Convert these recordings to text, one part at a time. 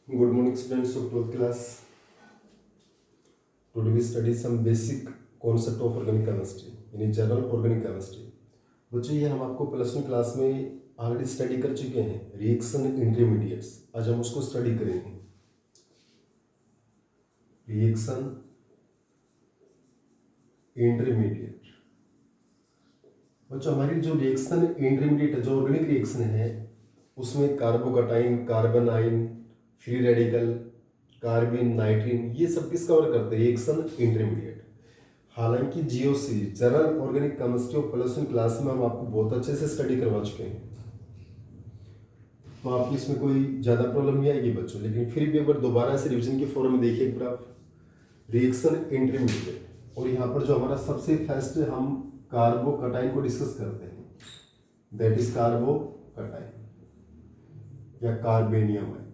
Good morning, students of 12th class. Today we study some basic concept of organic chemistry, यानी general organic chemistry. बच्चों ये हम आपको plus one class में already study कर चुके हैं, रिएक्शन इंटरमीडिएट्स। आज हम उसको स्टडी करेंगे। Reaction intermediate. बच्चों हमारी जो रिएक्शन इंटरमीडिएट है, जो ऑर्गेनिक रिएक्शन है, उसमें carbocation, carbanion, free radical, carbene, nitrene, ये सब किस कवर करते हैं? Reaction intermediate. हालांकि जीओसी जनरल ऑर्गेनिक केमिस्ट्री और प्लस वन क्लास में हम आपको बहुत अच्छे से स्टडी करवा चुके हैं, तो आपको इसमें कोई ज़्यादा प्रॉब्लम नहीं आएगी बच्चों। लेकिन फिर भी अगर दोबारा से रिविजन के फॉर्म में देखिए एक बार आप, रिएक्शन इंटरमीडिएट, और यहाँ पर जो हमारा सबसे फर्स्ट हम कार्बोकटाइन को डिस्कस करते हैं, दैट इज कार्बोकटाइन या कार्बेनियम है।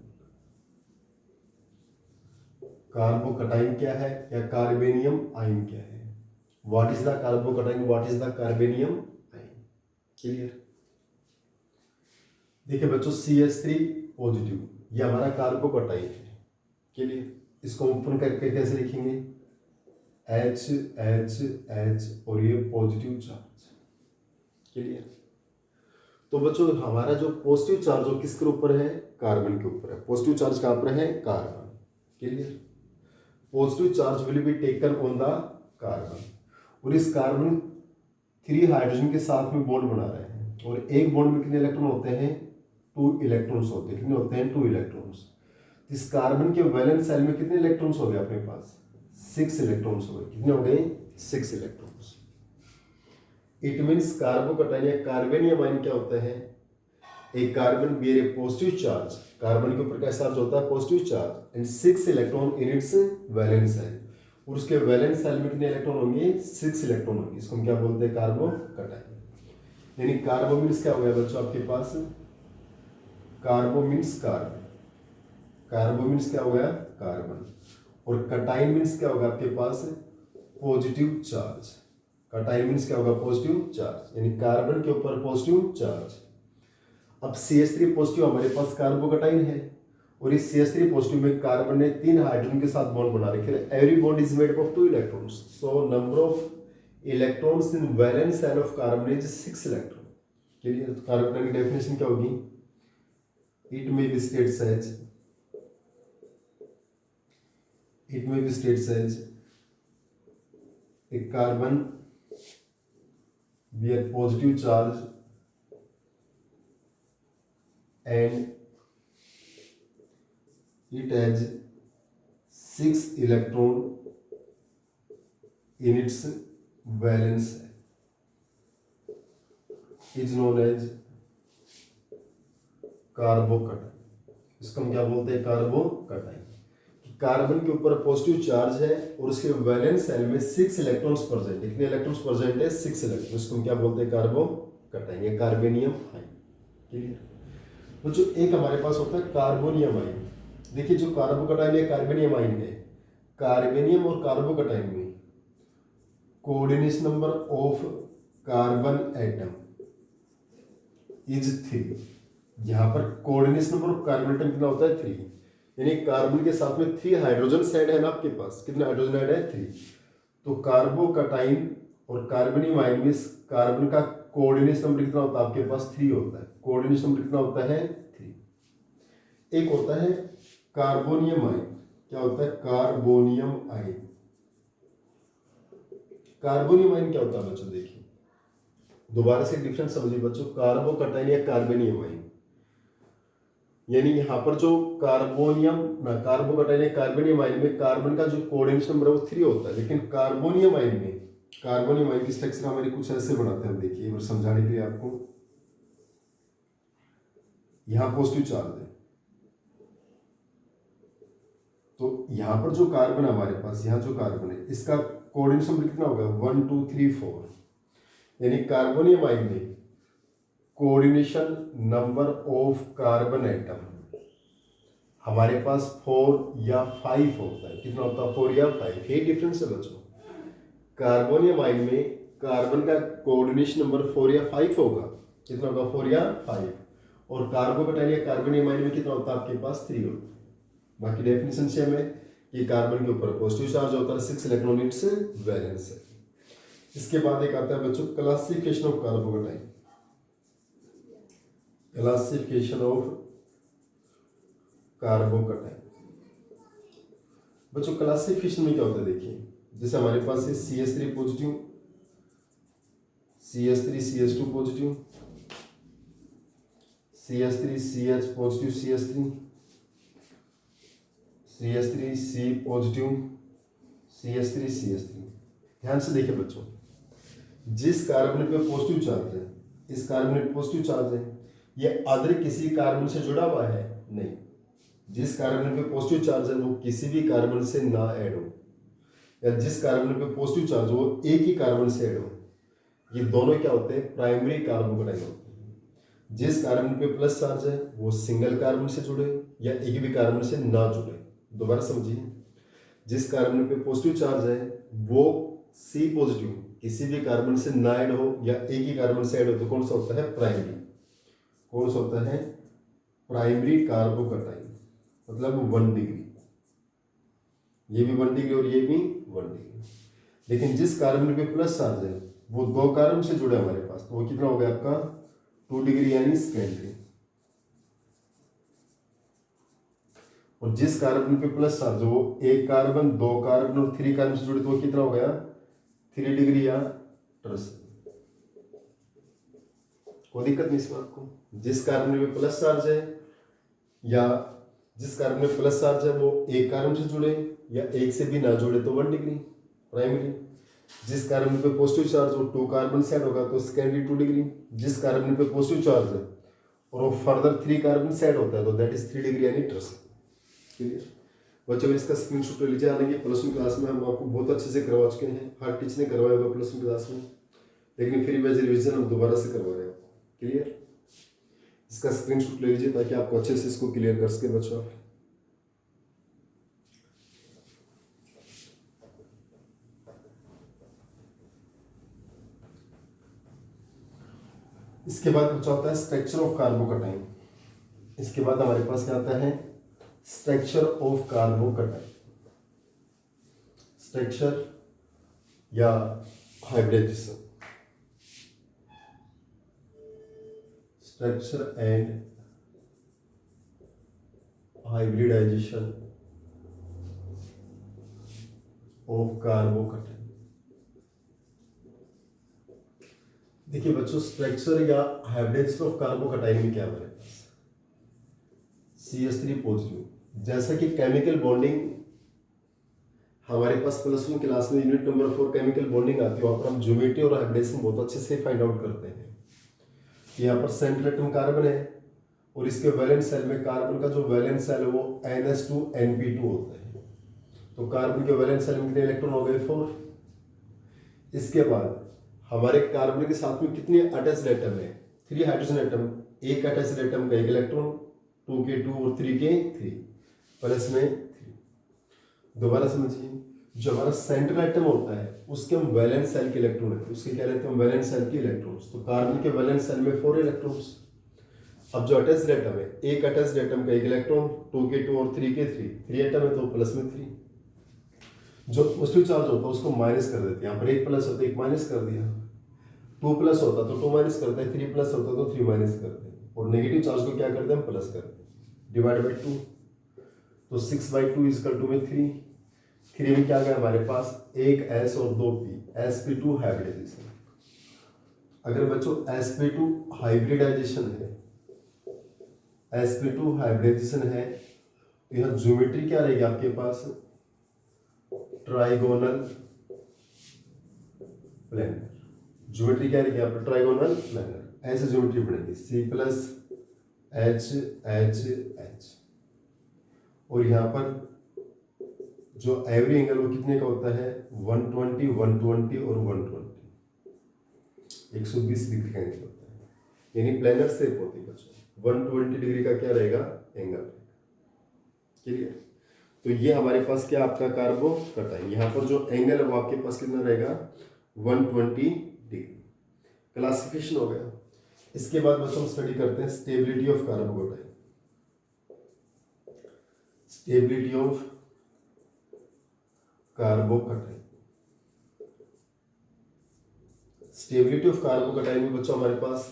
कार्बोकटाइन क्या है या कार्बेनियम आयन क्या है? What is the carbocation, what is the carbenium ion? Clear? देखिए बच्चों, CH3 पॉजिटिव ये हमारा कार्बोकटाइन है। क्लियर? इसको ओपन करके कैसे लिखेंगे? H H H और ये पॉजिटिव चार्ज। क्लियर? तो बच्चों हमारा जो पॉजिटिव चार्ज हो किसके ऊपर है? कार्बन के ऊपर है। पॉजिटिव चार्ज कहाँ पर है? Carbon. Clear? Positive charge will be taken on the carbon, और इस कार्बन 3 हाइड्रोजन के साथ में बॉन्ड बना रहे हैं, और एक बॉन्ड में कितने इलेक्ट्रॉन होते हैं? 2 इलेक्ट्रॉन्स होते हैं। कितने होते हैं? 2 इलेक्ट्रॉन्स। इस कार्बन के वैलेंस शेल में कितने इलेक्ट्रॉन्स हो गए अपने पास? 6 इलेक्ट्रॉन्स हो गए। कितने हो गए? 6 इलेक्ट्रॉन्स। इट मीन्स कार्बोकटाइन या कार्बेनियम आयन क्या होता है? एक carbon bear a positive charge, carbon के ऊपर क्या चार्ज होता है? Positive charge, and 6 electron in its valence shell, और उसके वैलेंस शेल में कितने इलेक्ट्रॉन होंगे? 6 इलेक्ट्रॉन होंगे। इसको हम क्या बोलते हैं? कार्बोकटाइन। यानी कार्बो मीन्स क्या हो गया बच्चों आपके पास? कार्बो मीन्स कार्बन, कार्बो मीन्स क्या हो गया? कार्बन, और कटाइन मीन्स क्या होगा आपके पास? Positive charge. कटाइन मीन्स क्या होगा? पॉजिटिव चार्ज, यानी कार्बन के ऊपर पॉजिटिव चार्ज। अब CH3 पॉजिटिव हमारे पास कार्बोकटाइन है, और इस CH3 पॉजिटिव में कार्बन ने 3 हाइड्रोजन के साथ बॉन्ड बना रखे हैं। Every bond is made up of 2 electrons, so number of electrons in valence shell of carbon is 6 electron. Clear? तो कार्बन की डेफिनेशन क्या होगी? It may be states as a carbon where positive charge and it has 6 electron in its valence is known as कार्बोकटाइन। इसको हम क्या बोलते हैं? कार्बोकटाइन। Carbon के ऊपर पॉजिटिव चार्ज है, और उसके वैलेंस शेल में 6 इलेक्ट्रॉन्स प्रेजेंट है। कितने इलेक्ट्रॉन्स प्रेजेंट है? 6 इलेक्ट्रॉन। इसको हम क्या बोलते हैं? कार्बोकटाइन या कार्बेनियम आयन। क्लियर? तो जो एक हमारे पास होता है कार्बोनियम आयन। देखिए जो कार्बोकटाइन या कार्बेनियम आयन है, कार्बेनियम और कार्बोकटाइन में coordination number of carbon atom is 3। यहाँ पर coordination number of carbon atom कितना होता है? 3। यानी कार्बन के साथ में 3 हाइड्रोजन ऐड है ना आपके पास। कितने हाइड्रोजन ऐड है? 3। तो कार्बोकटाइन और कार्बोनियम आयन में कार्बन का कोऑर्डिनेशन नंबर कितना होता है आपके पास? 3 होता है। कोऑर्डिनेशन नंबर कितना होता है? 3। एक होता है कार्बोनियम आयन। क्या होता है? Carbonium ion. कार्बोनियम आयन क्या होता है बच्चों? देखिए दोबारा से डिफरेंस समझिए बच्चों। कार्बोकटाइन या कार्बोनियम आयन, यानी यहाँ पर जो कार्बोकटाइन या कार्बोनियम आयन में कार्बन का जो कोऑर्डिनेशन नंबर है वो 3 होता है। लेकिन कार्बोनियम आयन की स्ट्रक्चर हमारी कुछ ऐसे बनाते हैं। देखिए एक बार समझाने के लिए आपको, यहाँ पॉजिटिव चार्ज है, तो यहाँ पर जो कार्बन है हमारे पास, यहाँ जो कार्बन है इसका कोऑर्डिनेशन नंबर कितना होगा? 1 2 3 4। यानी कार्बोनियम आयन में coordination number of carbon atom हमारे पास 4 या 5 होता है। कितना होता है? 4 या 5। ये डिफरेंस है बच्चों। कार्बोनियम आयन में कार्बन का कोऑर्डिनेशन नंबर 4 या 5 होगा। कितना होगा? 4 या 5। और कार्बोकटाइन या कार्बोनियम आयन में कितना होता है आपके पास? 3 होता है। बाकी डेफिनेशन सेम है कि कार्बन के ऊपर पॉजिटिव चार्ज होता है, 6 इलेक्ट्रॉन इट्स वैलेंस है। इसके बाद एक आता है बच्चों classification of carbocation. Classification of carbocation बच्चों क्लासिफिकेशन में क्या होता है देखिए, जैसे हमारे पास है CH3 positive, CH3 CH2 positive, CH3 CH positive, CH3 CH3 C positive, CH3 CH3। ध्यान से देखिए बच्चों, जिस कार्बन पे पॉजिटिव चार्ज है, इस कार्बन पे पॉजिटिव चार्ज है, ये अदर किसी कार्बन से जुड़ा हुआ है नहीं। जिस कार्बन पे पॉजिटिव चार्ज है वो किसी भी कार्बन से ना ऐड हो, या जिस कार्बन पे पॉजिटिव चार्ज हो वो एक ही कार्बन से ऐड हो, ये दोनों क्या होते हैं, प्राइमरी कार्बोकेटाइन होते हैं। जिस कार्बन पे प्लस चार्ज है वो सिंगल कार्बन से जुड़े या एक भी कार्बन से ना जुड़े। दोबारा समझिए, जिस कार्बन पे पॉजिटिव चार्ज है वो C पॉजिटिव किसी भी कार्बन से ना ऐड हो या एक ही कार्बन से ऐड हो, तो कौन सा होता है, प्राइमरी। कौन सा होता है, प्राइमरी कार्बोकेटाइन, मतलब 1 डिग्री। ये भी 1 डिग्री और ये भी 1 डिग्री। लेकिन जिस कार्बन पे प्लस चार्ज है वो 2 कार्बन से जुड़ा है हमारे पास, तो वो कितना हो गया आपका 2 डिग्री यानी सेकेंडरी। और जिस कार्बन पे प्लस चार्ज है वो 1 कार्बन 2 कार्बन और 3 कार्बन से जुड़े, तो वो कितना हो गया 3 डिग्री या टर्सरी। कोई दिक्कत नहीं इसमें आपको। जिस कार्बन पे प्लस चार्ज है या जिस कार्बन में प्लस चार्ज है वो 1 कार्बन से जुड़े या एक से भी ना जुड़े, तो 1 डिग्री प्राइमरी। जिस कार्बन पे पॉजिटिव चार्ज हो 2 कार्बन से ऐड होगा तो सेकेंडरी 2 डिग्री। जिस कार्बन पे पॉजिटिव चार्ज है और वो फर्दर 3 कार्बन से ऐड होता है तो दैट इज 3 डिग्री यानी टर्सरी। क्लियर बच्चों, इसका स्क्रीनशॉट ले लीजिए। हालांकि प्लस 1 क्लास में हम आपको बहुत अच्छे से करवा चुके हैं, हर टीचर ने करवाया होगा प्लस 1 क्लास में, लेकिन फिर वैसे रिविजन हम दोबारा से करवा रहे हैं आपको। क्लियर, इसका स्क्रीनशॉट ले लीजिए ताकि आपको अच्छे से इसको क्लियर कर सके बच्चों आप। इसके बाद बच्चा होता है स्ट्रक्चर ऑफ कार्बोकेटाइन। इसके बाद हमारे पास क्या आता है, स्ट्रक्चर ऑफ कार्बोकेटाइन। स्ट्रक्चर या hybridization, structure and hybridization of carbocation. देखिए बच्चों, स्ट्रक्चर या हाइब्रिडाइजेशन ऑफ कार्बोकेटाइन में क्या है हमारे पास, CH3 पॉजिटिव। जैसा कि केमिकल बॉन्डिंग हमारे पास प्लस 1 क्लास में यूनिट नंबर 4 केमिकल बॉन्डिंग आती है, वहाँ पर हम ज्योमेट्री और हाइब्रिडाइजेशन बहुत अच्छे से फाइंड आउट करते हैं। यहाँ पर सेंट्रल एटम कार्बन है और इसके वैलेंस सेल में कार्बन का जो वैलेंस सेल है वो NH2 NP2 होता है। तो कार्बन के वैलेंस सेल में कितने इलेक्ट्रॉन हो गए, 4। इसके बाद हमारे कार्बन के साथ में कितने अटैच्ड एटम है, 3 हाइड्रोजन एटम। एक अटैच्ड एटम का 1 इलेक्ट्रॉन, 2 के 2 और 3 के 3, प्लस में 3। दोबारा समझिए, जो हमारा सेंट्रल एटम होता है उसके हम वैलेंस सेल के इलेक्ट्रॉन है, उसके क्या लेते हैं हम, वैलेंस सेल के इलेक्ट्रॉन्स। तो कार्बन के वैलेंस सेल में 4 इलेक्ट्रॉन्स। अब जो अटैच्ड एटम है, एक अटैच्ड एटम का 1 इलेक्ट्रॉन, 2 के 2 और 3 के 3 एटम है तो प्लस में 3। जो पॉजिटिव चार्ज होता है उसको माइनस कर देते हैं, यहाँ पर 1 प्लस होता है 1 माइनस कर दिया, 2 प्लस होता तो 2 माइनस करते हैं, 3 प्लस होता तो 3 माइनस करते हैं, और नेगेटिव चार्ज को क्या करते हैं हम, प्लस करते हैं, डिवाइड बाई 2। तो 6/2 इजकल टू में 3 में क्या गया हमारे पास, 1 S और 2 P, sp2 हाइब्रिडाइजेशन। अगर बच्चों sp2 हाइब्रिडाइजेशन है, sp2 हाइब्रिडाइजेशन है तो यहाँ ज्योमेट्री क्या रहेगी आपके पास, ट्राइगोनल प्लेनर। ज्योमेट्री क्या रहेगी आपका, ट्राइगोनल प्लेनर। ऐसे ज्योमेट्री बनेगी C+H और यहाँ पर जो एवरी एंगल वो कितने का होता है, 120 120 और 120, 120 डिग्री का एंगल होता है, यानी प्लेनर शेप होती है बच्चों। 120 डिग्री का क्या रहेगा, एंगल। क्लियर, तो ये हमारे पास क्या आपका कार्बोकेटाइन, यहाँ पर जो एंगल है वो आपके पास कितना रहेगा, 120 डिग्री। क्लासिफिकेशन हो गया। इसके बाद बच्चों हम स्टडी करते हैं stability of carbocation. Stability of carbocation. Stability of कार्बोकटाइन में बच्चों हमारे पास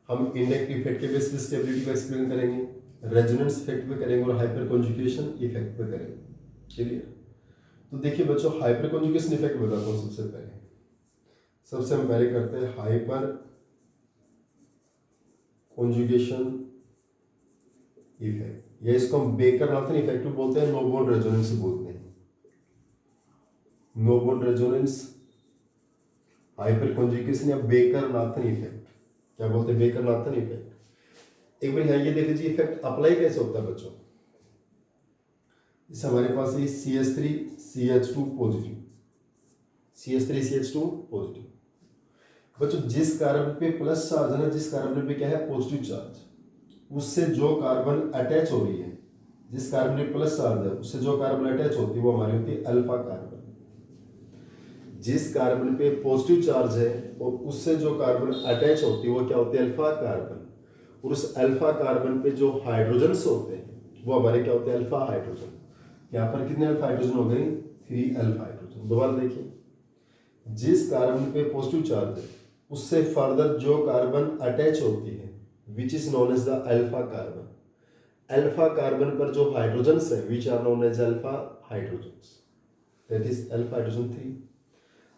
हम इंडेक्टिव इफेक्ट के बेस पे स्टेबिलिटी को एक्सप्लेन करेंगे, रेजोनेंस इफेक्ट पे करेंगे और हाइपर कॉन्जुगेशन इफेक्ट पे करेंगे। क्लियर? तो देखिए बच्चों, हाइपर कॉन्जुगेशन इफेक्ट बताता हूँ सबसे पहले। सबसे हम पहले करते हैं हाइपर कॉन्जुगेशन इफेक्ट, या इसको हम बेकर-नाथन इफेक्ट बोलते हैं, नो बॉन्ड रेजोनेंस बोलते हैं। No bond resonance, hyperconjugation या बेकर-नाथन इफेक्ट, क्या बोलते हैं? Baker Nathan effect. एक बार यहाँ ये देख लीजिए इफेक्ट अप्लाई कैसे होता है बच्चों। इस हमारे पास ये CH3CH2 पॉजिटिव, CH3CH2 पॉजिटिव। बच्चों जिस कार्बन पे प्लस चार्ज है ना, जिस कार्बन पे क्या है पॉजिटिव चार्ज, उससे जो कार्बन अटैच हो रही है, जिस कार्बन पे प्लस चार्ज है उससे जो कार्बन अटैच होती है वो हमारी होती है अल्फा कार्बन। जिस कार्बन पे पॉजिटिव चार्ज है और उससे जो कार्बन अटैच होती है वो क्या होती है? Alpha carbon. और उस अल्फा कार्बन पे जो हाइड्रोजन्स होते हैं वो हमारे क्या होते हैं? Alpha hydrogen. यहाँ पर कितने अल्फा हाइड्रोजन हो गए? 3 अल्फा हाइड्रोजन। दोबारा देखिए, जिस कार्बन पे पॉजिटिव चार्ज है उससे फर्दर जो कार्बन अटैच होती है which is known as the alpha carbon. Alpha carbon पर जो हाइड्रोजन्स है which are known as alpha hydrogens, that is alpha hydrogen 3।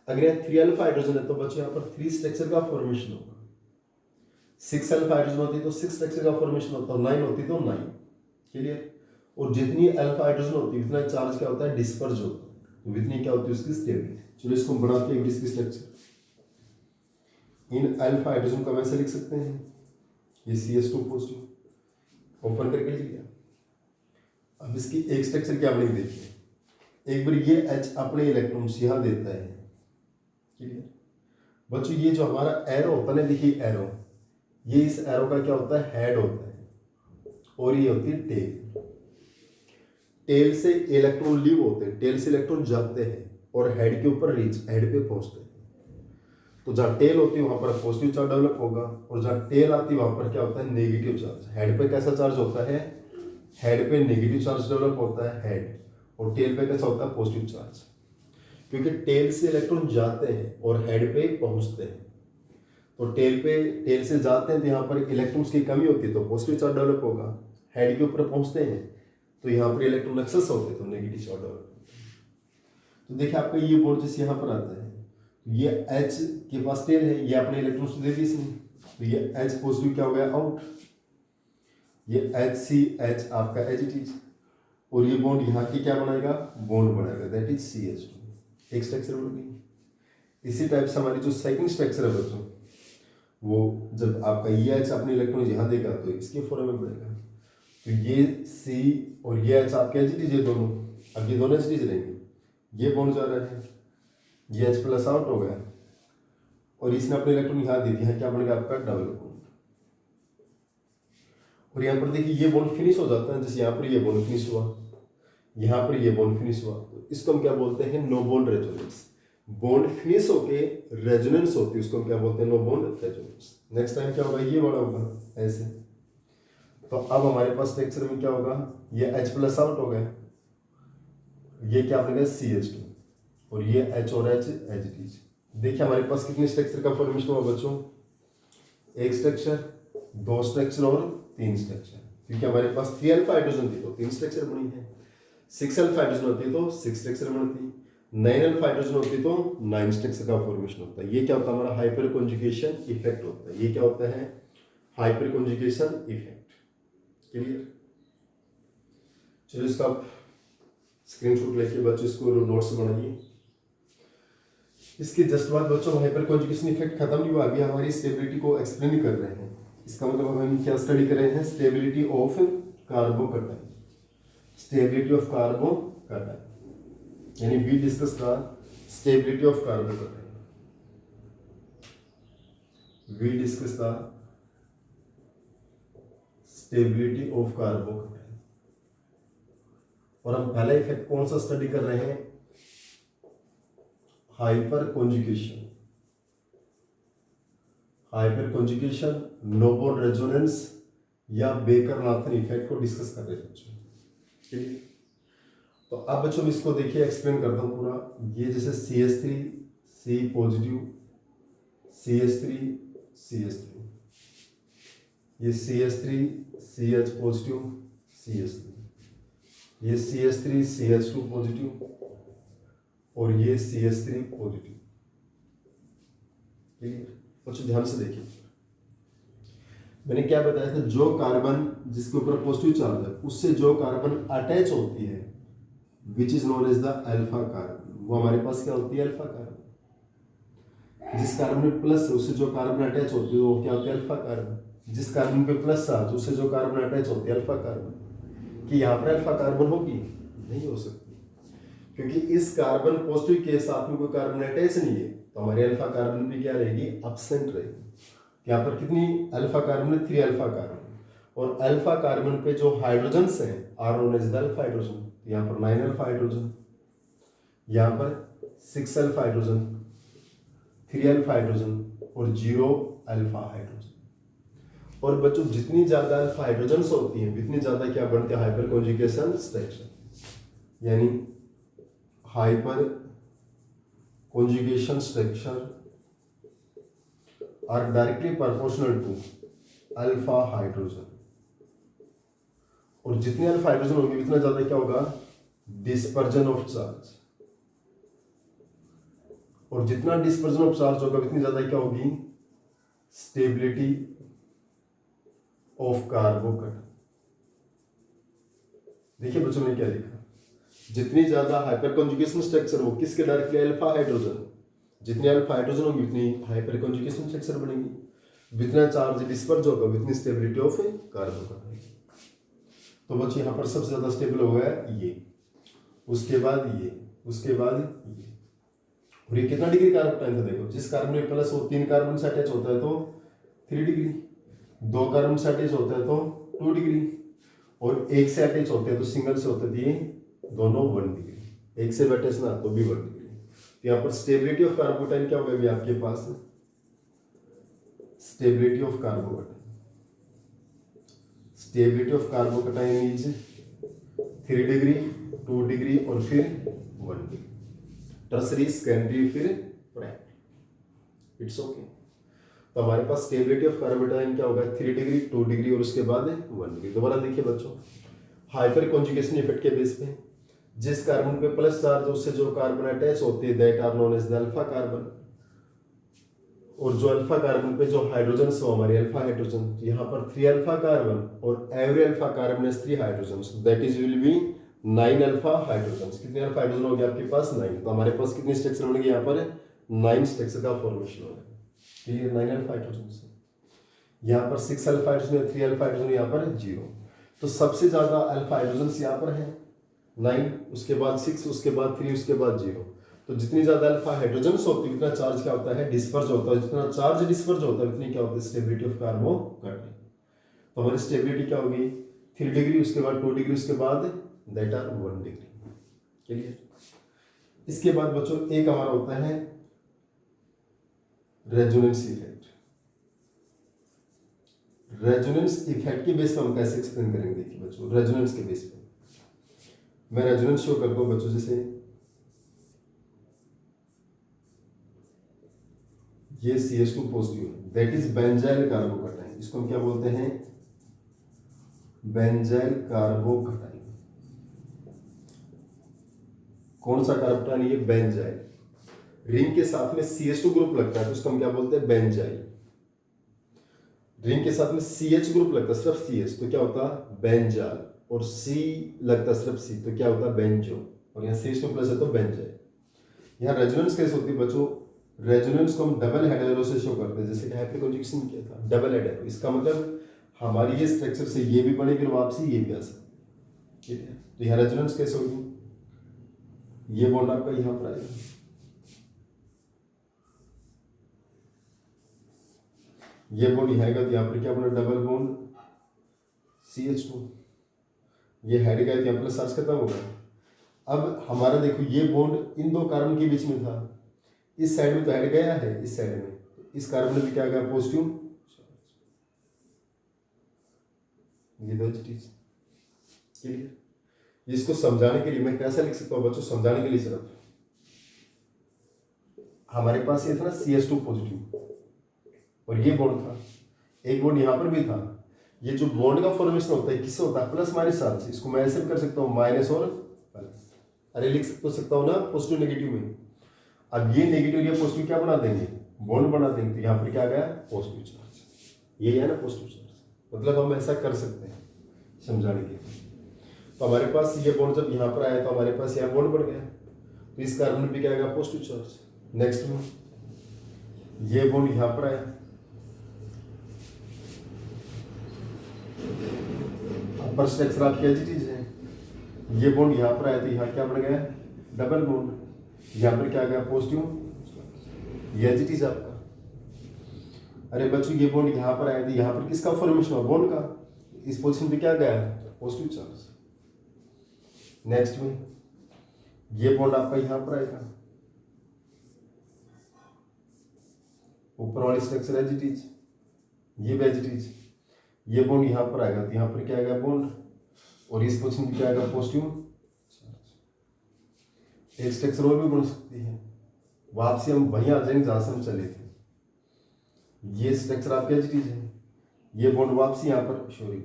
अगर यहाँ 3 अल्फा हाइड्रोजन है तो बच्चों यहाँ पर 3 स्ट्रक्चर का फॉर्मेशन होगा। 6 अल्फा हाइड्रोजन होती तो 6 स्ट्रक्चर का फॉर्मेशन होता, 9 होती तो 9। क्लियर? और जितनी अल्फा हाइड्रोजन होती है उतना चार्ज क्या होता है? डिस्पर्ज होता है। तो इतनी क्या होती है? उसकी स्टेबिलिटी। चलो इसको हम बनाते हैं इसकी स्ट्रक्चर। इन अल्फा हाइड्रोजन को वैसे लिख सकते हैं, ये CH2 पॉजिटिव, ओपन करके लिख लिया। अब इसकी एक स्ट्रक्चर क्या बनेगी देखिए, एक बार ये H अपने इलेक्ट्रॉन्स यहाँ देता है। क्लियर? बच्चों ये जो हमारा एरो होता है ना, देखिए एरो, ये इस एरो का क्या होता है? हेड होता है और ये होती है टेल। टेल से इलेक्ट्रॉन लीव होते हैं, टेल से इलेक्ट्रॉन जाते हैं और हेड के ऊपर रीच, हेड पे पहुंचते हैं। तो जहाँ टेल होती है वहां पर पॉजिटिव चार्ज डेवलप होगा और जहाँ टेल आती है वहां पर क्या होता है? Negative charge. हेड पे कैसा चार्ज होता है? हेड पे नेगेटिव चार्ज डेवलप होता है हेड, और टेल पे कैसा होता है? Positive charge. क्योंकि टेल से इलेक्ट्रॉन जाते हैं और हेड पे पहुंचते हैं। तो टेल से जाते हैं तो यहाँ पर इलेक्ट्रॉन्स की कमी होती है तो पॉजिटिव चार्ज डेवलप होगा। हेड के ऊपर पहुंचते हैं तो यहाँ पर इलेक्ट्रॉन एक्सेस होते हैं तो नेगेटिव चार्ज डेवलप होता है। तो देखिए आपका ये बोर्ड जैसे यहाँ पर आता है, ये H के पास टेल है, ये अपने इलेक्ट्रॉन्स दे दी इसने, तो ये H पॉजिटिव क्या हो गया? आउट। ये HCH आपका एच, और ये बॉन्ड यहाँ की क्या बनाएगा? बॉन्ड बनाएगा, दैट इज CH2। एक स्ट्रक्चर बन गई। इसी टाइप से हमारी जो सेकंड स्ट्रक्चर है बच्चों, वो जब आपका ये H अपने इलेक्ट्रॉन यहाँ देगा तो इसके फॉर्म में बनेगा। तो ये C और ये H आपके एच, ये दोनों, अब ये दोनों एच रहेंगे, ये बॉन्ड जा रहा है, ये H प्लस आउट हो गया और इसने अपने इलेक्ट्रॉन यहाँ दे दिया, क्या बनेगा आपका? Double bond. और यहाँ पर देखिए ये बॉन्ड फिनिश हो जाता है, जैसे यहाँ पर ये बॉन्ड फिनिश हुआ, यहाँ पर ये बॉन्ड फिनिश हुआ, तो इसको हम क्या बोलते हैं? No bond resonance. Bond finish होके रेजोनेंस होती है, उसको हम क्या बोलते हैं? No bond resonance. Next time क्या होगा? ये बड़ा होगा ऐसे। तो अब हमारे पास स्ट्रक्चर में क्या होगा? ये H प्लस आउट हो गया, ये क्या बनेगा? CH2, और ये H और H एच। देखिए हमारे पास कितने स्ट्रक्चर का फॉर्मेशन हुआ बच्चों? एक स्ट्रक्चर, दो स्ट्रक्चर और 3 स्ट्रक्चर। क्योंकि हमारे पास 3 अल्फा हाइड्रोजन थी तो 3 स्ट्रक्चर बनी है, 6 अल्फा हाइड्रोजन होती तो 6 स्ट्रक्चर बनती, 9 अल्फा हाइड्रोजन होती तो 9 स्ट्रक्चर का फॉर्मेशन होता है। ये क्या होता है? हमारा हाइपर कॉन्जुगेशन इफेक्ट होता है। ये क्या होता है? Hyper conjugation effect. क्लियर? चलो इसका स्क्रीनशॉट लेके बच्चों इसको नोट्स बनाइए। इसके जस्ट बाद बच्चों हाइपर कॉन्जुगेशन इफेक्ट खत्म नहीं हुआ, अभी हमारी स्टेबिलिटी को एक्सप्लेन कर रहे हैं। इसका मतलब हम क्या स्टडी कर रहे हैं? Stability of carbocation, stability of carbocation, यानी we discuss the stability of carbocation, we discuss the stability of carbocation. और हम पहला इफेक्ट कौन सा स्टडी कर रहे हैं? Hyperconjugation, hyperconjugation, no bond resonance या बेकर-नाथन इफेक्ट को डिस्कस कर रहे हैं बच्चों। तो अब बच्चों इसको देखिए, एक्सप्लेन करता हूँ पूरा। ये जैसे CH3 C positive, CH3 CH3, ये CH3 CH पॉजिटिव, CH3, ये CH3 CH2 पॉजिटिव और ये CH3 पॉजिटिव। क्लियर बच्चों, ध्यान से देखिए, मैंने क्या बताया था, जो कार्बन जिसके ऊपर पॉजिटिव चार्ज है उससे जो कार्बन अटैच होती है which is known as the alpha carbon, वो हमारे पास क्या होती है, अल्फा कार्बन। जिस कार्बन में प्लस है उससे जो कार्बन अटैच होती है वो क्या होती है, अल्फा कार्बन। जिस कार्बन पे प्लस चार्ज उससे जो कार्बन अटैच होती है, अल्फा कार्बन। कि यहाँ पर अल्फा कार्बन होगी, नहीं हो सकती, क्योंकि इस कार्बन पॉजिटिव के साथ में कोई कार्बन अटैच नहीं है, तो हमारी अल्फा कार्बन भी क्या रहेगी, एब्सेंट रहेगी। यहाँ पर कितनी अल्फा कार्बन है, 3 अल्फा कार्बन, और अल्फा कार्बन पे जो हाइड्रोजन्स हैं are known as the alpha hydrogen. यहाँ पर 9 अल्फा हाइड्रोजन, यहाँ पर 6 अल्फा हाइड्रोजन, 3 अल्फा हाइड्रोजन और 0 अल्फा हाइड्रोजन। और बच्चों जितनी ज्यादा अल्फा हाइड्रोजन्स होती हैं उतनी ज्यादा क्या बनते हैं, हाइपर कॉन्जुगेशन स्ट्रक्चर, यानी hyper conjugation structure are directly proportional to alpha hydrogen. और जितने अल्फा हाइड्रोजन होंगे उतना ज्यादा क्या होगा, डिस्पर्जन ऑफ चार्ज, और जितना डिस्पर्जन ऑफ चार्ज होगा उतनी ज्यादा क्या होगी, स्टेबिलिटी ऑफ कार्बोकट। देखिए बच्चों ने क्या लिखा, जितनी ज्यादा हाइपर कॉन्जुगेशन स्ट्रक्चर हो किसके, डायरेक्टली अल्फा हाइड्रोजन। जितने अल्फा हाइड्रोजन होंगे उतनी हाइपर कॉन्जुगेशन स्ट्रक्चर बनेगी, जितना चार्ज डिस्पर्ज होगा उतनी स्टेबिलिटी ऑफ कार्बोकट आएगी। तो बच्चे यहाँ पर सबसे ज्यादा स्टेबल हो गया ये, उसके बाद ये, उसके बाद ये। और ये कितना डिग्री कार्बोटाइल था, देखो जिस कार्बन में प्लस हो 3 कार्बन से अटैच होता है तो 3 डिग्री, 2 कार्बन से अटैच होता है तो 2 डिग्री, और एक से अटैच होते हैं तो सिंगल से होते थे दोनों 1 डिग्री, एक से अटैच ना तो भी 1 डिग्री। तो यहाँ पर स्टेबिलिटी ऑफ कार्बोटाइल क्या होगा, आपके पास stability of carbocation, stability of carbocation is 3 degree, 2 degree और फिर 1 डिग्री, टर्सरी सेकेंडरी फिर प्राइमरी। It's okay. तो हमारे पास स्टेबिलिटी ऑफ कार्बोटाइल क्या होगा, 3 डिग्री, 2 डिग्री और उसके बाद 1 डिग्री। दोबारा देखिए बच्चों, हाइपर कॉन्जुगेशन इफेक्ट के बेस पे जिस कार्बन पे प्लस चार्ज उससे जो कार्बन अटैच होती है that are known as the alpha carbon, और जो अल्फा कार्बन पे जो हाइड्रोजन हो हमारे अल्फा हाइड्रोजन, यहाँ पर 3 अल्फा कार्बन और every alpha carbon is 3 hydrogen, that is will be 9 alpha hydrogen. कितने अल्फा हाइड्रोजन हो गया आपके पास, 9। तो हमारे पास कितनी स्ट्रक्चर बनेगी, यहाँ पर 9 स्ट्रक्चर का फॉर्मेशन होगा। क्लियर, 9 अल्फा हाइड्रोजन से यहाँ पर 6 अल्फा हाइड्रोजन, 3 अल्फा हाइड्रोजन, यहाँ पर 0। तो सबसे ज्यादा अल्फा हाइड्रोजन यहाँ पर है 9, उसके बाद 6, उसके बाद 3, उसके बाद 0। तो जितनी ज्यादा अल्फा हाइड्रोजन्स होती है उतना चार्ज क्या होता है, डिस्पर्ज होता है। जितना चार्ज डिस्पर्ज होता है उतनी क्या होती है, स्टेबिलिटी ऑफ कार्बोकट। तो हमारी स्टेबिलिटी क्या होगी, 3 डिग्री, उसके बाद 2 डिग्री, उसके बाद दैट आर 1 डिग्री। क्लियर। इसके बाद बच्चों एक हमारा होता है रेजोनेंस इफेक्ट। रेजोनेंस इफेक्ट के बेस पर हम कैसे एक्सप्लेन करेंगे, देखिए बच्चों रेजोनेंस के बेस पे मैं रेजोनेंस शो करता हूं बच्चों। जैसे ये CH2 पॉजिटिव है, दैट इज बेंजाइल कार्बोकटाइन। इसको हम क्या बोलते हैं, बेंजाइल कार्बोकटाइन। कौन सा कार्बोकटाइन, ये बेंजाइल। रिंग के साथ में CH2 ग्रुप लगता है तो उसको हम क्या बोलते हैं, बेंजाइल। रिंग के साथ में CH ग्रुप लगता है सिर्फ CH तो क्या होता है, बेंजाल। और C लगता है सिर्फ C तो क्या होता है, बेंजो। और यहाँ CH2 प्लस है तो बेंजाइल। यहाँ रेजोनेंस कैसे होती है बच्चों, रेजोनेंस को हम डबल हेड एरो से शो करते हैं, जैसे कि हाइपर कॉन्जुगेशन किया था डबल हेड एरो। इसका मतलब हमारी ये स्ट्रक्चर से ये भी बनेगी और वापसी ये भी आ सकती है। ठीक है, तो यहाँ रेजोनेंस कैसे होगी, ये बॉन्ड आपका यहाँ पर आएगा, ये बॉन्ड यहाँ आएगा तो यहाँ पर क्या बना, डबल बॉन्ड CH2। ये हेड गया तो यहाँ प्लस चार्ज खत्म होगा। अब हमारा देखो ये बॉन्ड इन 2 कार्बन के बीच में था, इस साइड में तो हेड गया है, इस साइड में इस कार्बन में भी क्या गया, पॉजिटिव। ये दो चीज क्लियर। इसको समझाने के लिए मैं कैसे लिख सकता हूँ बच्चों, समझाने के लिए सिर्फ हमारे पास ये था ना CH2 पॉजिटिव और ये बॉन्ड था, एक बॉन्ड यहाँ पर भी था। ये जो बॉन्ड का फॉर्मेशन होता है किससे होता है, प्लस माइनस चार्ज। इसको मैं ऐसे भी कर सकता हूँ माइनस और प्लस, अरे लिख सकता हूँ ना पॉजिटिव नेगेटिव में। अब ये नेगेटिव या पॉजिटिव क्या बना देंगे, बॉन्ड बना देंगे। तो यहाँ पर क्या गया, पॉजिटिव चार्ज, ये है ना पॉजिटिव चार्ज। मतलब हम ऐसा कर सकते हैं समझाने के। तो हमारे पास ये बॉन्ड जब यहाँ पर आया तो हमारे पास यहाँ बॉन्ड बन गया, तो इस कार्बन पे क्या आएगा, पॉजिटिव चार्ज। नेक्स्ट में ये बॉन्ड यहाँ पर आया, अपर स्ट्रक्चर आपकी ऐसी चीज है। ये बॉन्ड यहाँ पर आया तो यहाँ क्या बन गया, डबल बॉन्ड। यहाँ पर क्या गया, पॉजिटिव, ये ऐसी चीज आपका। अरे बच्चों ये बॉन्ड यहाँ पर आया तो यहाँ पर किसका फॉर्मेशन हुआ, बॉन्ड का। इस पोजीशन पे क्या गया, पॉजिटिव चार्ज। नेक्स्ट में ये बॉन्ड आपका यहाँ पर आएगा, ऊपर वाली स्ट्रक्चर एजिटीज, ये भी एजिटीज। ये बॉन्ड यहाँ पर आएगा तो यहाँ पर क्या आएगा, बॉन्ड, और इस पोजीशन पे क्या आएगा, पॉजिटिव चार्ज। एक स्ट्रक्चर और भी बन सकती है, वापसी हम वहीं आ जाएंगे जहां से हम चले थे। ये स्ट्रक्चर आपके एजिटीज है, ये बॉन्ड वापसी यहाँ पर, सॉरी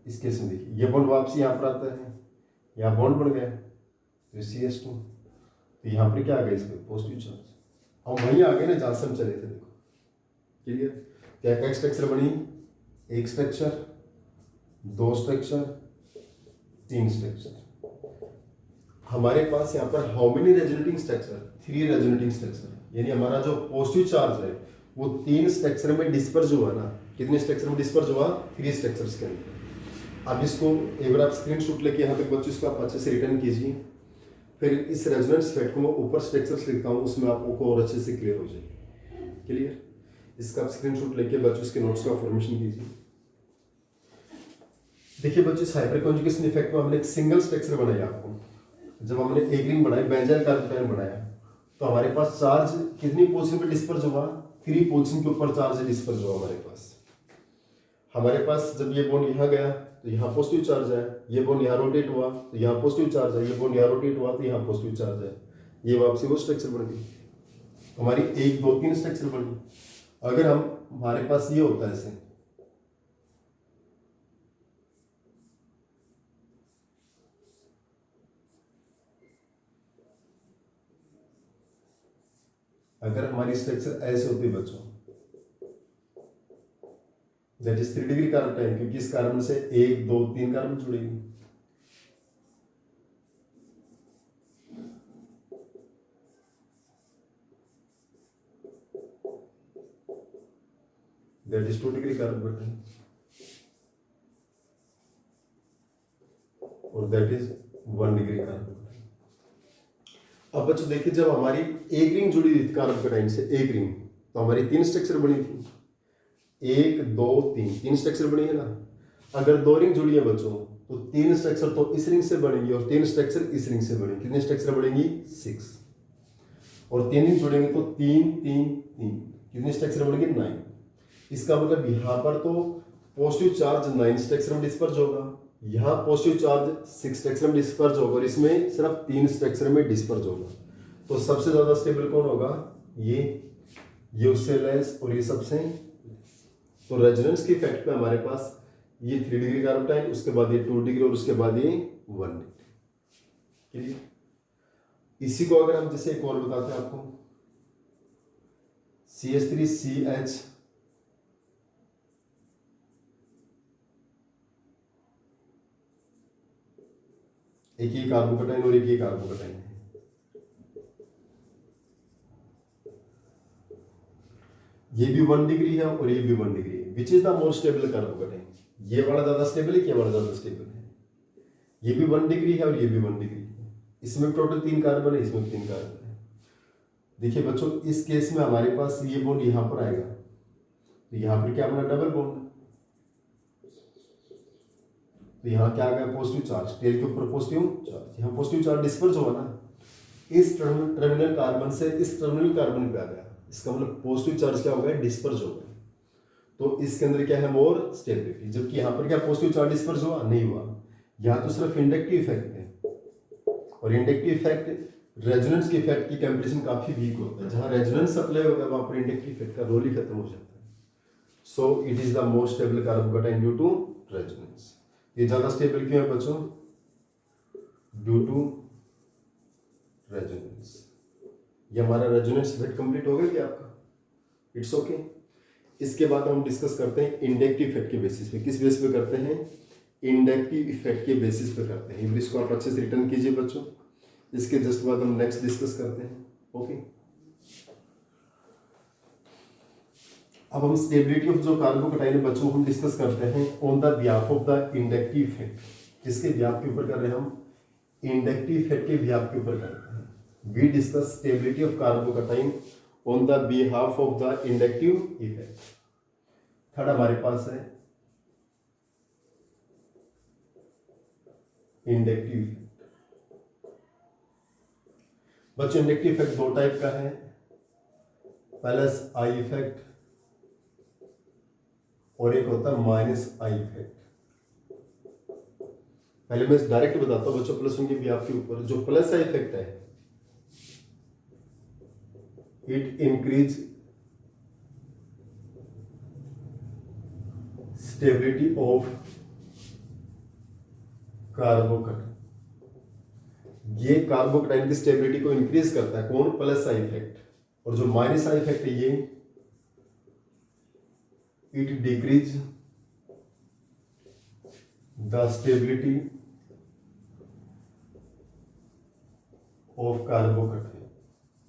इस केस में देखिए, ये बॉन्ड वापसी यहाँ पर आता है, यहाँ बॉन्ड बन गया तो CH2, तो यहाँ पर क्या आ गया, इस पर पॉजिटिव चार्ज। हम वहीं आ गए ना जहां से हम चले थे। देखो क्लियर, क्या क्या स्ट्रक्चर बनी, एक स्ट्रक्चर, दो स्ट्रक्चर, तीन स्ट्रक्चर। हमारे पास यहाँ पर how many resonating structure, 3 resonating structure. यानी हमारा जो पॉजिटिव चार्ज है वो 3 स्ट्रक्चर में डिस्पर्स हुआ ना। कितने स्ट्रक्चर में डिस्पर्स हुआ, 3 स्ट्रक्चर्स के अंदर। अब इसको एक बार आप स्क्रीनशॉट लेके यहाँ पे बच्चों इसको आप अच्छे से रिटर्न कीजिए, फिर इस रेजोनेंस इफेक्ट को मैं ऊपर स्ट्रक्चर्स लिखता हूँ, उसमें आपको और अच्छे से क्लियर हो जाएगी। क्लियर, इसका आप स्क्रीनशॉट लेके बच्चों इसके नोट्स का फॉर्मेशन कीजिए। देखिए बच्चों, इस हाइपर कॉन्जुगेशन इफेक्ट में हमने एक सिंगल स्ट्रक्चर बनाया। आपको जब हमने एक रिंग बनाई, बेंजाइल कार्बोकेटाइन बनाया, तो हमारे पास चार्ज कितनी पोजीशन पे डिस्पर्स हुआ, 3 पोजीशन के ऊपर चार्ज डिस्पर्स हुआ हमारे पास। हमारे पास जब ये बॉन्ड यहाँ गया तो यहाँ पॉजिटिव चार्ज है, ये बॉन्ड यहाँ रोटेट हुआ तो यहाँ पॉजिटिव चार्ज है, ये बॉन्ड यहाँ रोटेट हुआ तो यहाँ पॉजिटिव चार्ज है। ये वापसी वो स्ट्रक्चर बन गई हमारी, 1 2 3 स्ट्रक्चर बनी। अगर हम हमारे पास ये होता है ऐसे, अगर हमारी स्ट्रक्चर ऐसे होती है बच्चों, दैट इज 3 डिग्री कार्बोटाइन, क्योंकि इस कार्बन से 1 2 3 कार्बन जुड़ेगी। दैट इज 2 डिग्री कार्बोटाइन और दैट इज 1 डिग्री कार्बोटाइन। अब बच्चों देखिए, जब हमारी एक रिंग जुड़ी हुई थी कार्बोकेटाइन से, एक रिंग, तो हमारी 3 स्ट्रक्चर बनी थी, 1 2 3 स्ट्रक्चर बनी है ना। अगर 2 रिंग जुड़ी है बच्चों तो 3 स्ट्रक्चर तो इस रिंग से बनेंगी और 3 स्ट्रक्चर इस रिंग से बनेंगी। कितने स्ट्रक्चर बनेंगी, 6। और 3 रिंग जुड़ेंगे तो 3 3 3, कितने स्ट्रक्चर बनेंगे, 9। इसका मतलब यहाँ पर तो पॉजिटिव चार्ज 9 स्ट्रक्चर में डिस्पर्स होगा, यहाँ पॉजिटिव चार्ज 6 स्ट्रक्चर में डिस्पर्स होगा और इसमें सिर्फ 3 स्ट्रक्चर में डिस्पर्स होगा। तो सबसे ज्यादा स्टेबल कौन होगा, ये उससे लेस और ये सबसे। तो रेजोनेंस के इफेक्ट पे हमारे पास ये 3 डिग्री कार्बोटाइन, उसके बाद ये 2 डिग्री और उसके बाद ये 1 डिग्री। क्लियर, इसी को अगर हम जैसे एक और बताते हैं आपको, CH3CH, एक ही कार्बोकेटाइन और एक ही कार्बोकेटाइन है। ये भी 1 डिग्री है और ये भी 1 डिग्री है। Which is the more stable carbocation, ये वाला ज्यादा स्टेबल है कि ये वाला ज्यादा स्टेबल है। ये भी 1 डिग्री है और ये भी 1 डिग्री है। इसमें टोटल 3 कार्बन है, इसमें 3 कार्बन है। देखिए बच्चों, इस केस में हमारे पास ये बॉन्ड यहां पर आएगा तो यहां पर क्या बना, डबल बॉन्ड। तो यहाँ क्या आ गया, पॉजिटिव चार्ज, टेल के ऊपर पॉजिटिव चार्ज, यहाँ पॉजिटिव चार्ज डिस्पर्स होगा ना, इस टर्मिनल कार्बन से इस टर्मिनल कार्बन पे आ गया। इसका मतलब पॉजिटिव चार्ज क्या हो गया, डिस्पर्स हो गया। तो इसके अंदर क्या है, मोर स्टेबिलिटी। जबकि यहाँ पर क्या पॉजिटिव चार्ज डिस्पर्स हुआ, नहीं हुआ। यहाँ तो सिर्फ इंडक्टिव इफेक्ट है, और इंडक्टिव इफेक्ट रेजोनेंस के इफेक्ट की कंपैरिजन काफी वीक होता है। जहाँ रेजोनेंस अप्लाई होगा वहां पर इंडक्टिव इफेक्ट का रोल ही खत्म हो जाता है। So it is the most stable carbocation due to resonance. ये ज्यादा स्टेबल क्यों है बच्चों? Due to resonance. ये हमारा रेजोनेंस इफेक्ट कंप्लीट हो गया क्या आपका? It's okay. इसके बाद हम डिस्कस करते हैं इंडक्टिव इफेक्ट के बेसिस पे। किस बेस पे करते हैं? इंडक्टिव इफेक्ट के बेसिस पे करते हैं। इंग्लिश को आप अच्छे से रिटर्न कीजिए बच्चों। इसके जस्ट बाद हम नेक्स्ट डिस्कस करते हैं। ओके, अब हम स्टेबिलिटी ऑफ जो कार्बोकैटायन है बच्चों हम डिस्कस करते हैं on the behalf of the inductive effect. किसके बिहाफ के ऊपर कर रहे हैं हम? इंडक्टिव इफेक्ट के बिहाफ के ऊपर करते हैं। We discuss stability of carbocation on the behalf of the inductive effect. Third हमारे पास है इंडक्टिव इफेक्ट। बच्चों इंडक्टिव इफेक्ट दो टाइप का है, प्लस आई इफेक्ट और एक होता है माइनस आई इफेक्ट। पहले मैं डायरेक्ट बताता हूं बच्चों प्लस होंगे भी आपके ऊपर। जो प्लस आई इफेक्ट है it increase stability of carbocation. ये कार्बोकैटायन की स्टेबिलिटी को इंक्रीज करता है कौन? Plus I effect. और जो माइनस आई इफेक्ट है ये it decrease the stability of carbocation.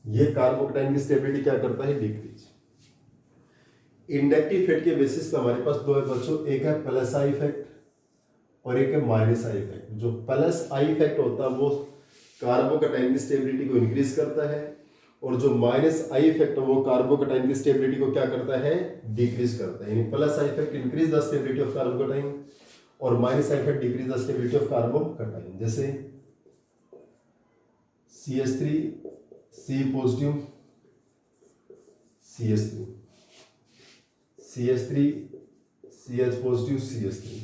ये कार्बोकैटायन की स्टेबिलिटी क्या करता है? डिक्रीज। इंडक्टिव इफेक्ट के बेसिस पे हमारे पास दो है बच्चों, एक है प्लस आई इफेक्ट और एक है माइनस आई इफेक्ट। जो प्लस आई इफेक्ट होता है वो कार्बोकैटायन की स्टेबिलिटी को इंक्रीज करता है, और जो माइनस आई इफेक्ट है वो कार्बोकैटायन की स्टेबिलिटी को क्या करता है? डिक्रीज करता है। यानी plus I effect increase the stability of carbocation और minus I effect decrease the stability of carbocation. जैसे CH3 C positive CH3, CH3 CH positive CH3।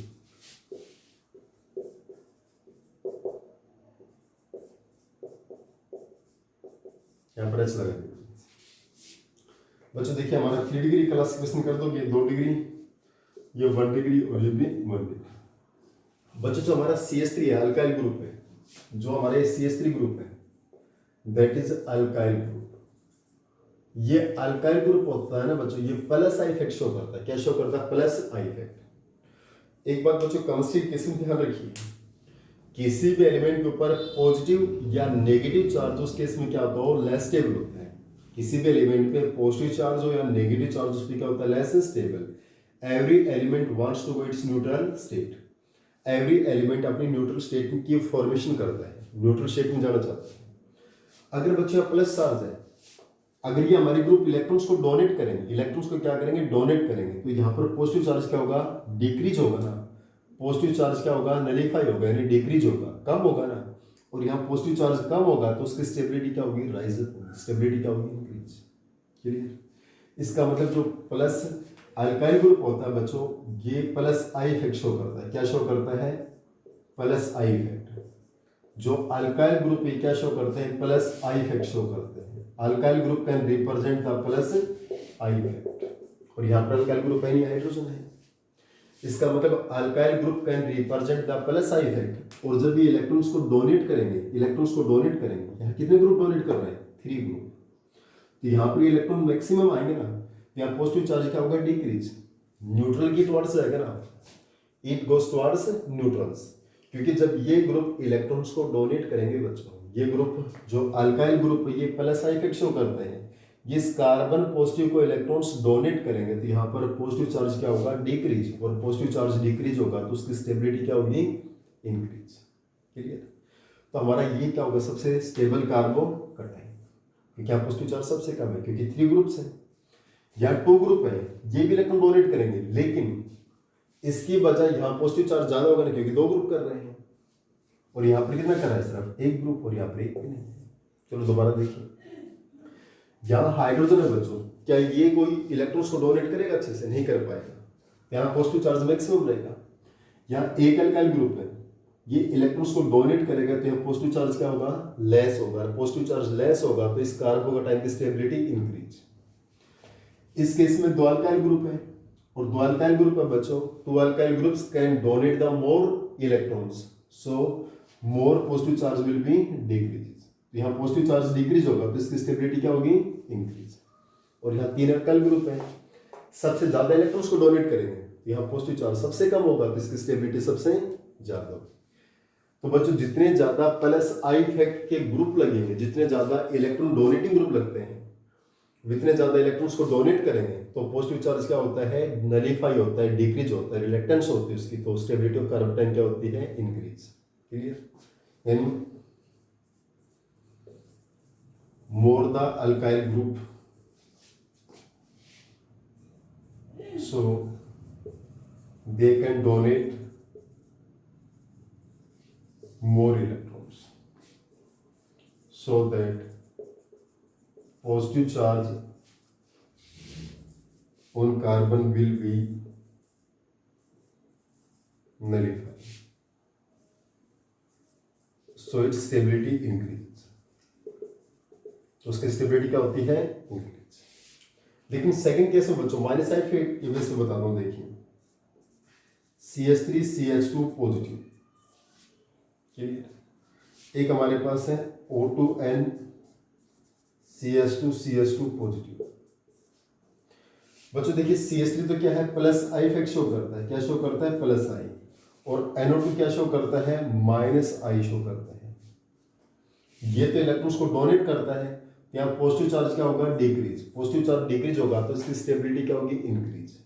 यहां पर ऐसा लगा बच्चों। देखिए हमारा 3 डिग्री क्लासिफिकेशन कर दोगे, 2 डिग्री, ये 1 डिग्री और ये भी 1 डिग्री। बच्चों जो हमारा CH3 है अल्काइल ग्रुप है, जो हमारे CH3 ग्रुप है दैट इज अल्काइल ग्रुप। ये अल्काइल ग्रुप होता है ना बच्चों, ये प्लस आई इफेक्ट शो करता है। क्या शो करता है? Plus I effect. एक बात बच्चों केमिस्ट्री केस में ध्यान रखिए, किसी भी एलिमेंट के ऊपर पॉजिटिव या नेगेटिव चार्ज उस केस में क्या होता है? वो लेस स्टेबल होता है। किसी भी एलिमेंट पे पॉजिटिव चार्ज हो या नेगेटिव चार्ज उस पर क्या होता है? Less stable. Every element wants to go its neutral state. Every element अपनी न्यूट्रल स्टेट की फॉर्मेशन करता है, न्यूट्रल स्टेट में जाना चाहता है। अगर बच्चे प्लस चार्ज है, अगर ये हमारे ग्रुप इलेक्ट्रॉन्स को डोनेट करेंगे, इलेक्ट्रॉन्स को क्या करेंगे? डोनेट करेंगे, तो यहाँ पर पॉजिटिव चार्ज क्या होगा? डिक्रीज होगा ना। पॉजिटिव चार्ज क्या होगा? नलीफाई होगा, यानी डिक्रीज होगा, कम होगा ना। और यहाँ पॉजिटिव चार्ज कम होगा तो उसकी स्टेबिलिटी क्या होगी? राइज होगी। स्टेबिलिटी क्या होगी? इंक्रीज। क्लियर? इसका मतलब जो प्लस अल्काइल ग्रुप होता है बच्चों, ये प्लस आई इफेक्ट शो करता है। क्या शो करता है? Plus I effect. जो अल्काइल ग्रुप ये क्या शो करते हैं? प्लस आई इफेक्ट शो करते हैं। Alkyl group can represent the plus I effect. और यहाँ पर अल्काइल ग्रुप है नहीं, हाइड्रोजन है। इसका मतलब alkyl group can represent the plus I effect. और जब ये इलेक्ट्रॉन्स को डोनेट करेंगे, यहाँ कितने ग्रुप डोनेट कर रहे हैं? 3 ग्रुप। तो यहाँ पर इलेक्ट्रॉन मैक्सिमम आएंगे ना, यहाँ पॉजिटिव चार्ज क्या होगा? डिक्रीज। न्यूट्रल की टुवर्ड्स जाएगा ना, इट गोस टुवर्ड्स न्यूट्रल्स। क्योंकि जब ये ग्रुप इलेक्ट्रॉन्स को डोनेट करेंगे बच्चों, ये ग्रुप जो अल्काइल ग्रुप ये प्लस आई इफेक्ट शो करते हैं, इस कार्बन पॉजिटिव को इलेक्ट्रॉन्स डोनेट करेंगे तो यहाँ पर पॉजिटिव चार्ज क्या होगा? डिक्रीज। और पॉजिटिव चार्ज डिक्रीज होगा तो उसकी स्टेबिलिटी क्या होगी? इंक्रीज। क्लियर? तो हमारा ये क्या होगा? सबसे स्टेबल कार्बोकैटायन, क्योंकि यहाँ पॉजिटिव चार्ज सबसे कम है, क्योंकि 3 ग्रुप्स हैं। यहाँ 2 ग्रुप है, ये भी इलेक्ट्रॉन डोनेट करेंगे, लेकिन इसकी बजाय यहाँ पॉजिटिव चार्ज ज्यादा होगा ना, क्योंकि 2 ग्रुप कर रहे हैं। और यहाँ पर कितना कर रहा है? सिर्फ 1 ग्रुप, और यहाँ पर 1 भी नहीं है। चलो दोबारा देखिए, यहाँ हाइड्रोजन है बच्चों, क्या ये कोई इलेक्ट्रॉन्स को डोनेट करेगा? अच्छे से नहीं कर पाएगा। यहाँ पॉजिटिव चार्ज मैक्सिमम रहेगा। यहाँ एक अल्काइल ग्रुप है, ये इलेक्ट्रॉन्स को डोनेट करेगा तो यहाँ पॉजिटिव चार्ज क्या होगा, लेस होगा। पॉजिटिव चार्ज लेस होगा तो इस कार्बोकेटाइन की स्टेबिलिटी इंक्रीज। इस केस में दो अल्काइल ग्रुप है और दो अल्काइल ग्रुप है बच्चों, two alkyl groups can donate the more electrons, so more positive charge will be decrease. तो यहाँ पॉजिटिव चार्ज डिक्रीज होगा तो इसकी स्टेबिलिटी क्या होगी, इंक्रीज। और यहाँ तीन अल्काइल ग्रुप है, सबसे ज्यादा इलेक्ट्रॉन्स को डोनेट करेंगे, यहाँ पॉजिटिव चार्ज सबसे कम होगा तो इसकी स्टेबिलिटी सबसे ज्यादा होगी। तो बच्चों जितने ज्यादा प्लस आई इफेक्ट के ग्रुप लगेंगे, जितने ज्यादा इलेक्ट्रॉन डोनेटिंग ग्रुप लगते हैं, जितने ज्यादा इलेक्ट्रॉन्स को डोनेट करेंगे तो पॉजिटिव चार्ज क्या होता है, नलीफाई होता है, डिक्रीज होता है, रिलेक्टेंस होती है उसकी, तो स्टेबिलिटी ऑफ कार्बोकेटाइन क्या होती है, इंक्रीज। क्लियर? यानी more the alkyl group, so they can donate more electrons so that positive charge on carbon will be nullified, so its stability increases। तो उसकी स्टेबिलिटी क्या होती है, इंक्रीज। लेकिन सेकंड केस में बच्चों माइनस साइड इफेक्ट की वजह से बता दूं, देखिए CH3 CH2 पॉजिटिव, क्लियर। एक हमारे पास है O2N CH2 CH2 पॉजिटिव। बच्चों देखिए CH3 तो क्या है, प्लस आई इफेक्ट शो करता है, क्या शो करता है, प्लस आई। और NO2 क्या शो करता है, माइनस आई शो करता है। ये तो इलेक्ट्रॉन्स को डोनेट करता है, यहाँ पॉजिटिव चार्ज क्या होगा, डिक्रीज। पॉजिटिव चार्ज डिक्रीज होगा तो इसकी स्टेबिलिटी क्या होगी, इंक्रीज।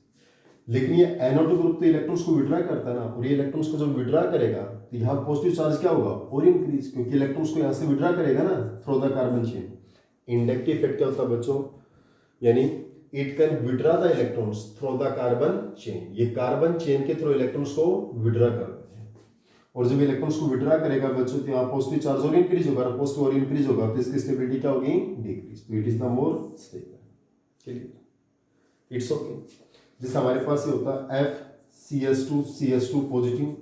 लेकिन ये NO2 ग्रुप तो इलेक्ट्रॉन्स को विड्रा करता है ना, और ये इलेक्ट्रॉन्स को जब विड्रा करेगा तो यहाँ पॉजिटिव चार्ज क्या होगा, और इंक्रीज, क्योंकि इलेक्ट्रॉन्स को यहाँ से विड्रा करेगा ना through the carbon chain. Inductive effect क्या होता है बच्चों, यानी it can withdraw the electrons through the carbon chain, ये कार्बन चेन के थ्रू इलेक्ट्रॉन्स को विड्रा करता है। और जब इलेक्ट्रॉन्स को विड्रा करेगा बच्चों तो यहाँ पॉजिटिव चार्ज और इंक्रीज होगा, पॉजिटिव और इंक्रीज होगा तो इसकी स्टेबिलिटी क्या होगी, डिक्रीज। तो it is the more stable. Clear? It's okay. जैसे हमारे पास ये होता है FCH2 CH2 positive,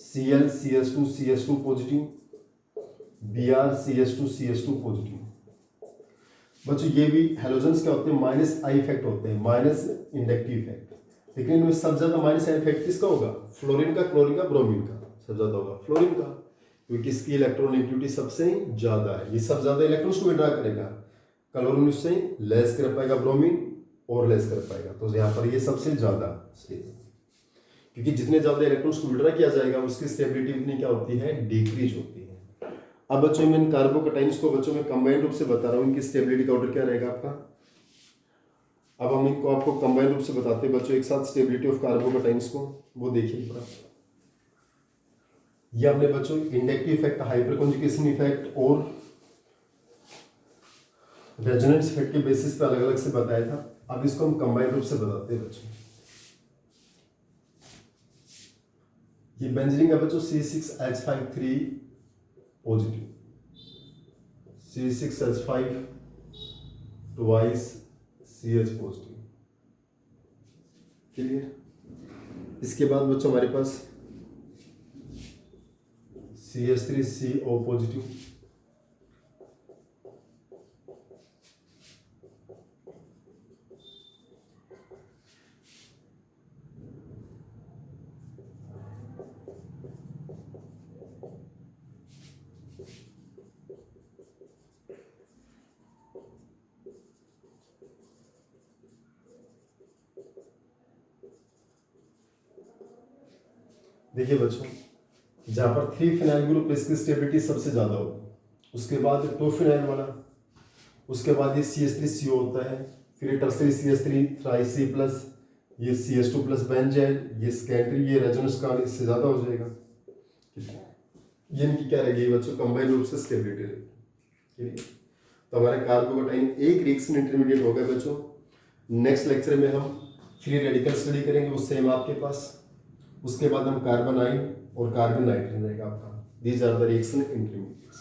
Cl CH2 CH2 positive, Br CH2 CH2 positive. बच्चों ये भी हेलोजन्स क्या होते हैं, माइनस आई इफेक्ट होते हैं, माइनस इंडक्टिव इफेक्ट। लेकिन इनमें सबसे ज्यादा माइनस आई इफेक्ट किसका होगा, फ्लोरीन का, क्लोरीन का, ब्रोमीन का, सबसे ज्यादा होगा फ्लोरीन का, क्योंकि इसकी इलेक्ट्रॉनिविटी सबसे ज्यादा है। ये सब ज्यादा इलेक्ट्रॉन्स को विड्रा करेगा, क्लोरीन उससे लेस कर पाएगा, ब्रोमीन और लेस कर पाएगा। तो यहाँ पर ये सबसे ज्यादा स्टेबल, क्योंकि जितने ज्यादा इलेक्ट्रॉन्स को विड्रा किया जाएगा उसकी स्टेबिलिटी उतनी क्या होती है, डिक्रीज होती है। अब बच्चों मैं इन कार्बोकेटाइन्स को बच्चों में कंबाइंड रूप से बता रहा हूँ, इनकी स्टेबिलिटी का ऑर्डर क्या रहेगा आपका। अब हम इनको आपको कंबाइंड रूप से बताते हैं बच्चों एक साथ, स्टेबिलिटी ऑफ कार्बोकेटाइन्स को वो देखिए पूरा। ये हमने बच्चों inductive effect, hyper conjugation effect और रेजोनेंस इफेक्ट के बेसिस पे अलग अलग से बताया था। अब इसको हम कंबाइंड रूप से बताते हैं बच्चों। ये बेंजीन का बच्चों C6H5 positive, C6H5 twice CH positive. Clear? इसके बाद बच्चों हमारे पास CH3CO पॉजिटिव, देखिए बच्चों जहां पर 3 फिनाइल ग्रुप इसकी स्टेबिलिटी सबसे ज्यादा होगी, उसके बाद 2 फिनाइल वाला, उसके बाद ये CH3CO होता है, फिर ये tertiary CH3 thrice C plus, ये CH2 प्लस बन जाए, ये सेकेंडरी, ये रेजोनेंस का इससे ज्यादा हो जाएगा। ये इनकी क्या रहेगी बच्चों, कंबाइंड रूप से स्टेबिलिटी रहेगी। तो हमारे कार्बोकेटाइन एक रिएक्शन इंटरमीडिएट हो गया बच्चों। नेक्स्ट लेक्चर में हम फ्री रेडिकल स्टडी करेंगे, वो सेम आपके पास। उसके बाद हम कार्बन आइन और कार्बन नाइट्रोजन रहेगा आपका। These are the reaction intermediates.